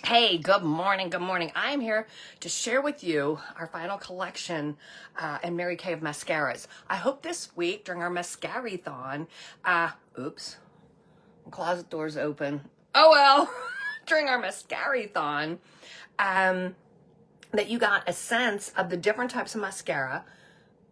Hey, good morning. Good morning. I'm here to share with you our final collection and Mary Kay of mascaras. I hope this week during our mascara-thon, oops, closet doors open. Oh well, during our mascara-thon, that you got a sense of the different types of mascara,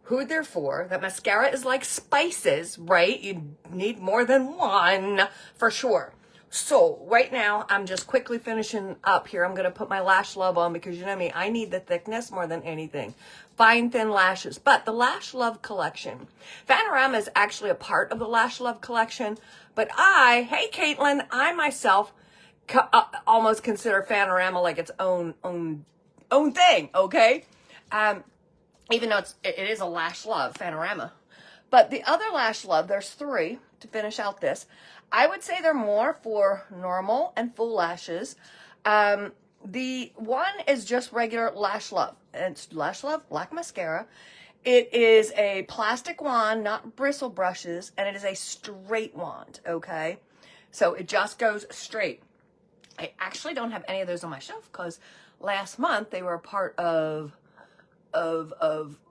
who they're for, that mascara is like spices, right? You need more than one for sure. So right now, I'm just quickly finishing up here. I'm going to put my Lash Love on because you know me, I need the thickness more than anything. Fine, thin lashes. But the Lash Love collection, Fanorama is actually a part of the Lash Love collection. But hey Caitlin, I myself almost consider Fanorama like its own thing, okay? Even though it is a Lash Love Fanorama. But the other Lash Love, there's three to finish out this. I would say they're more for normal and full lashes. The one is just regular Lash Love. It's Lash Love Black Mascara. It is a plastic wand, not bristle brushes, and it is a straight wand, okay? So it just goes straight. I actually don't have any of those on my shelf because last month they were a part of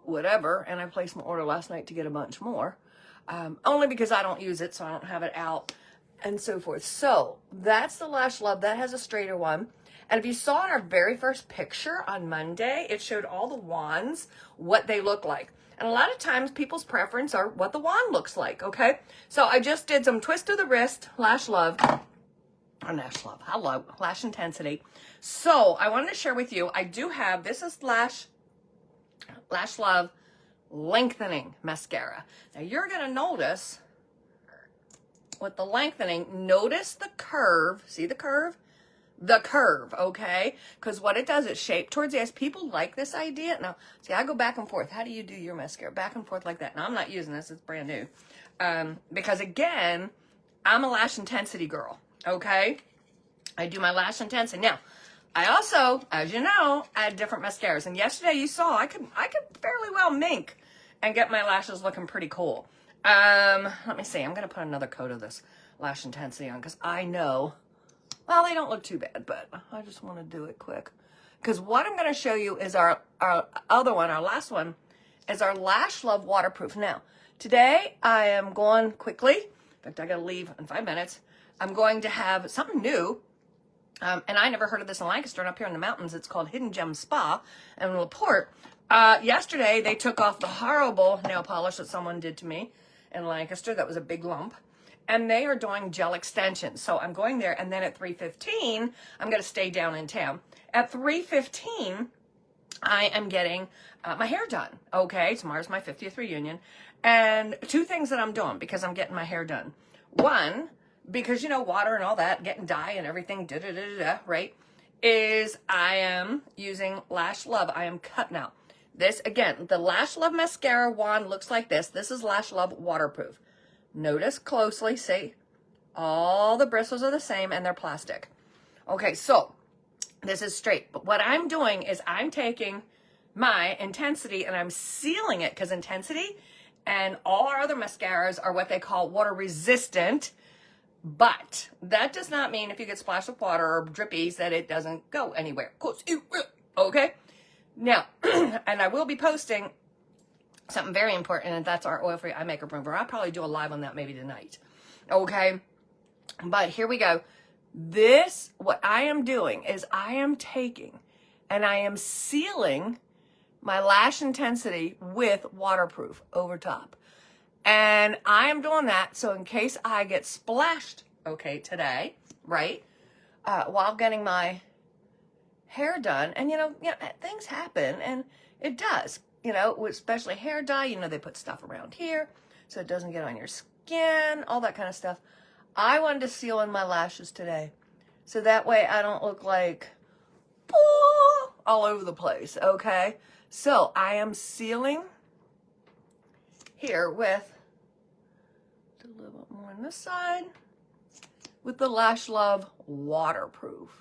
whatever, and I placed my order last night to get a bunch more. Only because I don't use it, so I don't have it out, and so forth. So that's the Lash Love. That has a straighter one. And if you saw in our very first picture on Monday, it showed all the wands, what they look like. And a lot of times people's preference are what the wand looks like, okay? So I just did some twist of the wrist, Lash Love, or Lash Love, hello, Lash Intensity. So I wanted to share with you, I do have, this is Lash Love Lengthening Mascara. Now you're going to notice with the lengthening, notice the curve. See the curve? The curve, okay? Because what it does, it's shaped towards the eyes. People like this idea. Now, see, I go back and forth. How do you do your mascara? Back and forth like that. Now, I'm not using this. It's brand new. Because, again, I'm a Lash Intensity girl, okay? I do my Lash Intensity. Now, I also, as you know, add different mascaras. And yesterday you saw I could fairly well mink and get my lashes looking pretty cool. Let me see. I'm going to put another coat of this Lash Intensity on because I know, well, they don't look too bad, but I just want to do it quick. Because what I'm going to show you is our other one, our last one, is our Lash Love Waterproof. Now, today I am going quickly. In fact, I got to leave in 5 minutes. I'm going to have something new. And I never heard of this in Lancaster, and up here in the mountains, it's called Hidden Gem Spa in LaPorte. Yesterday, they took off the horrible nail polish that someone did to me in Lancaster. That was a big lump. And they are doing gel extensions. So I'm going there, and then at 3:15, I'm going to stay down in town. At 3:15, I am getting my hair done. Okay, tomorrow's my 50th reunion. And two things that I'm doing because I'm getting my hair done. One, because, you know, water and all that, getting dye and everything, right, is I am using Lash Love. I am cutting out. This, again, the Lash Love Mascara wand looks like this. This is Lash Love Waterproof. Notice closely, see, all the bristles are the same and they're plastic. Okay, so this is straight. But what I'm doing is I'm taking my Intensity and I'm sealing it because Intensity and all our other mascaras are what they call water resistant. But that does not mean if you get splashed with water or drippies that it doesn't go anywhere. Okay? Now, and I will be posting something very important, and that's our oil-free eye makeup remover. I'll probably do a live on that maybe tonight. Okay? But here we go. This, what I am doing is I am taking and I am sealing my Lash Intensity with waterproof over top. And I am doing that so in case I get splashed, okay, today, right, while getting my hair done, and you know, things happen, and it does, you know, especially hair dye, you know, they put stuff around here so it doesn't get on your skin, all that kind of stuff. I wanted to seal in my lashes today so that way I don't look like all over the place, okay? So I am sealing here with a little bit more on this side with the Lash Love Waterproof.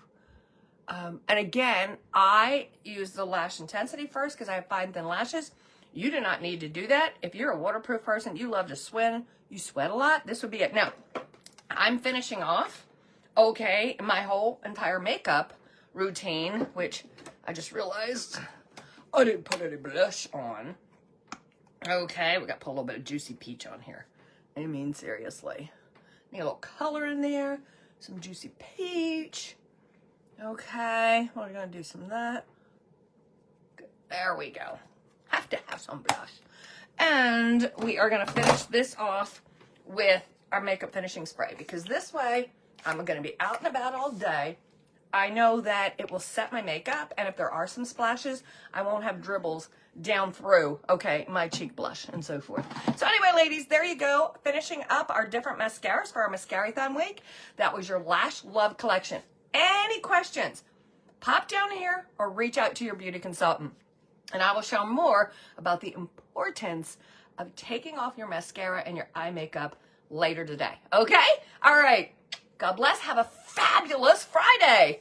And again, I use the Lash Intensity first because I have fine thin lashes. You do not need to do that. If you're a waterproof person, you love to swim, you sweat a lot, this would be it. Now, I'm finishing off, okay, my whole entire makeup routine, which I just realized I didn't put any blush on. Okay, we got to put a little bit of Juicy Peach on here. I mean, seriously. Need a little color in there. Some Juicy Peach. Okay, we're going to do some of that. Good. There we go. Have to have some blush. And we are going to finish this off with our makeup finishing spray, because this way I'm going to be out and about all day. I know that it will set my makeup, and if there are some splashes, I won't have dribbles down through, okay, my cheek blush and so forth. So anyway, ladies, there you go. Finishing up our different mascaras for our Mascarathon week. That was your Lash Love collection. Any questions, pop down here or reach out to your beauty consultant, and I will show more about the importance of taking off your mascara and your eye makeup later today. Okay? All right. God bless. Have a fabulous Friday.